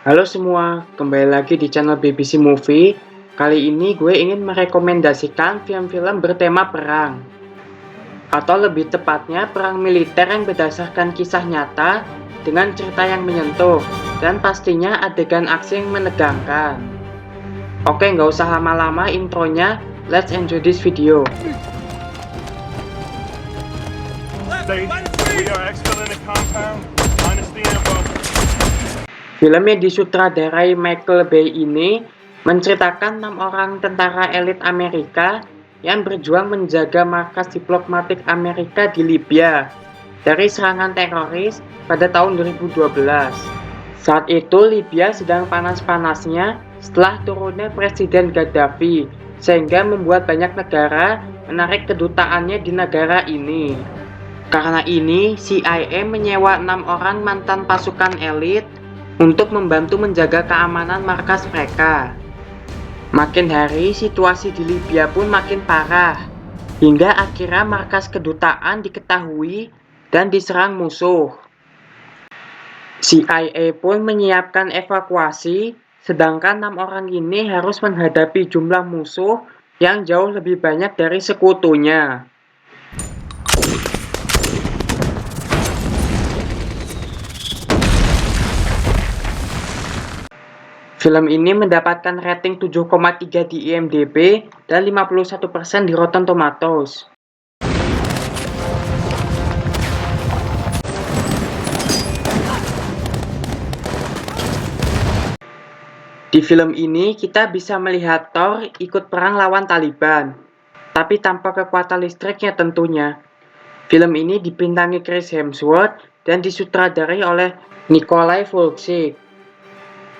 Halo semua, kembali lagi di channel BBC Movie. Kali ini gue ingin merekomendasikan film-film bertema perang. Atau lebih tepatnya perang militer yang berdasarkan kisah nyata dengan cerita yang menyentuh dan pastinya adegan aksi yang menegangkan. Oke, nggak usah lama-lama intronya, let's enjoy this video. Film yang disutradarai Michael Bay ini menceritakan 6 orang tentara elit Amerika yang berjuang menjaga markas diplomatik Amerika di Libya dari serangan teroris pada tahun 2012. Saat itu Libya sedang panas-panasnya setelah turunnya Presiden Gaddafi, sehingga membuat banyak negara menarik kedutaannya di negara ini. Karena ini, CIA menyewa 6 orang mantan pasukan elit untuk membantu menjaga keamanan markas mereka. Makin hari, situasi di Libya pun makin parah, hingga akhirnya markas kedutaan diketahui dan diserang musuh. CIA pun menyiapkan evakuasi, sedangkan 6 orang ini harus menghadapi jumlah musuh yang jauh lebih banyak dari sekutunya. Film ini mendapatkan rating 7,3 di IMDb dan 51% di Rotten Tomatoes. Di film ini kita bisa melihat Thor ikut perang lawan Taliban, tapi tanpa kekuatan listriknya tentunya. Film ini dibintangi Chris Hemsworth dan disutradarai oleh Nikolai Volchik.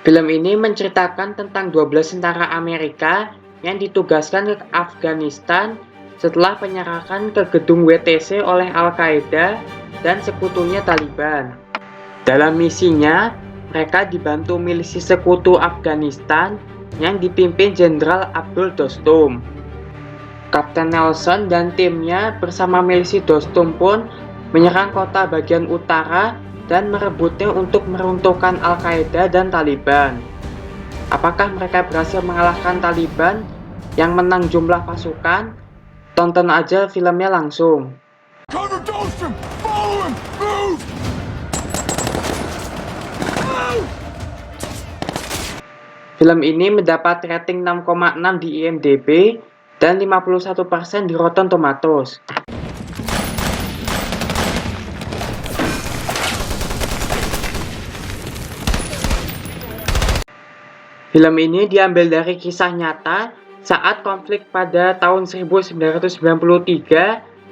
Film ini menceritakan tentang 12 tentara Amerika yang ditugaskan ke Afghanistan setelah penyerangan ke gedung WTC oleh Al-Qaeda dan sekutunya Taliban. Dalam misinya, mereka dibantu milisi sekutu Afghanistan yang dipimpin Jenderal Abdul Dostum. Kapten Nelson dan timnya bersama milisi Dostum pun menyerang kota bagian utara dan merebutnya untuk meruntuhkan Al-Qaeda dan Taliban. Apakah mereka berhasil mengalahkan Taliban yang menang jumlah pasukan? Tonton aja filmnya langsung. Film ini mendapat rating 6,6 di IMDb dan 51% di Rotten Tomatoes. Film ini diambil dari kisah nyata saat konflik pada tahun 1993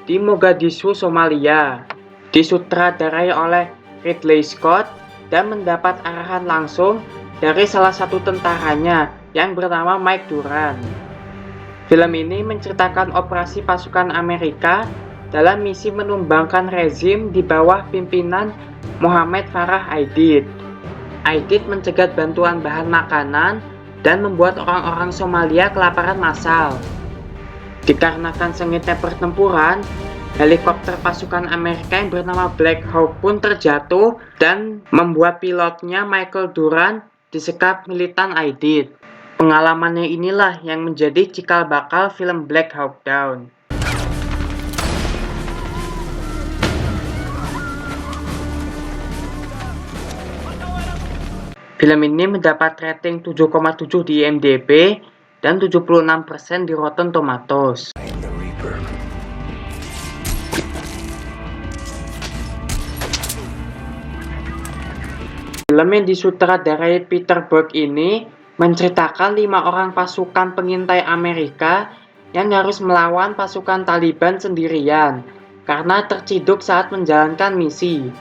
di Mogadishu, Somalia. Disutradarai oleh Ridley Scott dan mendapat arahan langsung dari salah satu tentaranya yang bernama Mike Duran. Film ini menceritakan operasi pasukan Amerika dalam misi menumbangkan rezim di bawah pimpinan Mohammed Farah Aidid. Aidid mencegat bantuan bahan makanan dan membuat orang-orang Somalia kelaparan massal. Dikarenakan sengitnya pertempuran, helikopter pasukan Amerika yang bernama Black Hawk pun terjatuh dan membuat pilotnya Michael Duran disekap militan Aidid. Pengalamannya inilah yang menjadi cikal bakal film Black Hawk Down. Film ini mendapat rating 7,7 di IMDb dan 76% di Rotten Tomatoes. Film yang disutradarai Peter Berg ini menceritakan 5 orang pasukan pengintai Amerika yang harus melawan pasukan Taliban sendirian karena terciduk saat menjalankan misi.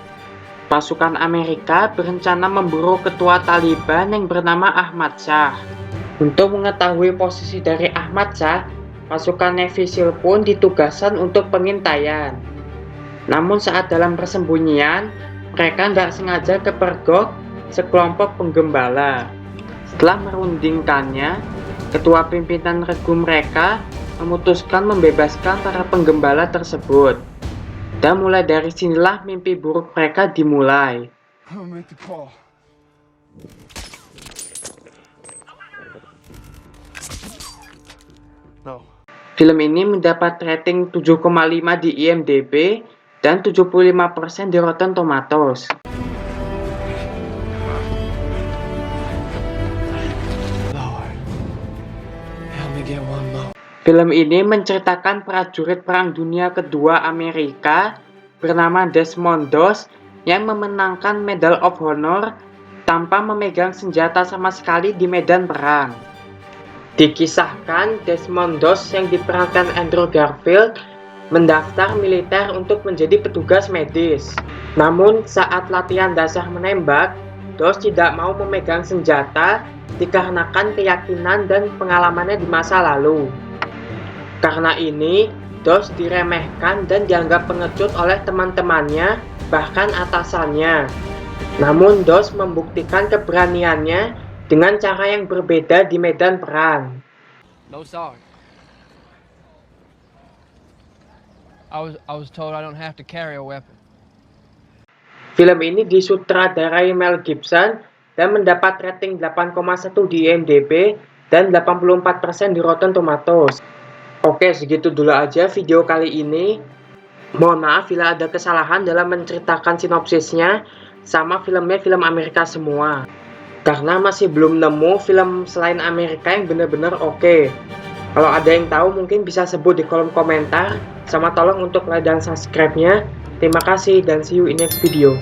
Pasukan Amerika berencana memburu ketua Taliban yang bernama Ahmad Shah. Untuk mengetahui posisi dari Ahmad Shah, pasukan Navy SEAL pun ditugaskan untuk pengintaian. Namun saat dalam persembunyian, mereka nggak sengaja kepergok sekelompok penggembala. Setelah merundingkannya, ketua pimpinan regu mereka memutuskan membebaskan para penggembala tersebut. Dan mulai dari sinilah mimpi buruk mereka dimulai. No. Film ini mendapat rating 7,5 di IMDb dan 75% di Rotten Tomatoes. Lord, help me get one more. Film ini menceritakan prajurit Perang Dunia Kedua Amerika bernama Desmond Doss yang memenangkan Medal of Honor tanpa memegang senjata sama sekali di medan perang. Dikisahkan Desmond Doss yang diperankan Andrew Garfield mendaftar militer untuk menjadi petugas medis. Namun saat latihan dasar menembak, Doss tidak mau memegang senjata dikarenakan keyakinan dan pengalamannya di masa lalu. Karena ini, Doss diremehkan dan dianggap pengecut oleh teman-temannya, bahkan atasannya. Namun Doss membuktikan keberaniannya dengan cara yang berbeda di medan perang. No, sorry. I was told I don't have to carry a weapon. Film ini disutradarai Mel Gibson dan mendapat rating 8,1 di IMDb dan 84% di Rotten Tomatoes. Oke, segitu dulu aja video kali ini. Mohon maaf bila ada kesalahan dalam menceritakan sinopsisnya, sama filmnya film Amerika semua. Karena masih belum nemu film selain Amerika yang bener-bener oke. Kalau ada yang tahu mungkin bisa sebut di kolom komentar. Sama tolong untuk like dan subscribe-nya. Terima kasih dan see you in next video.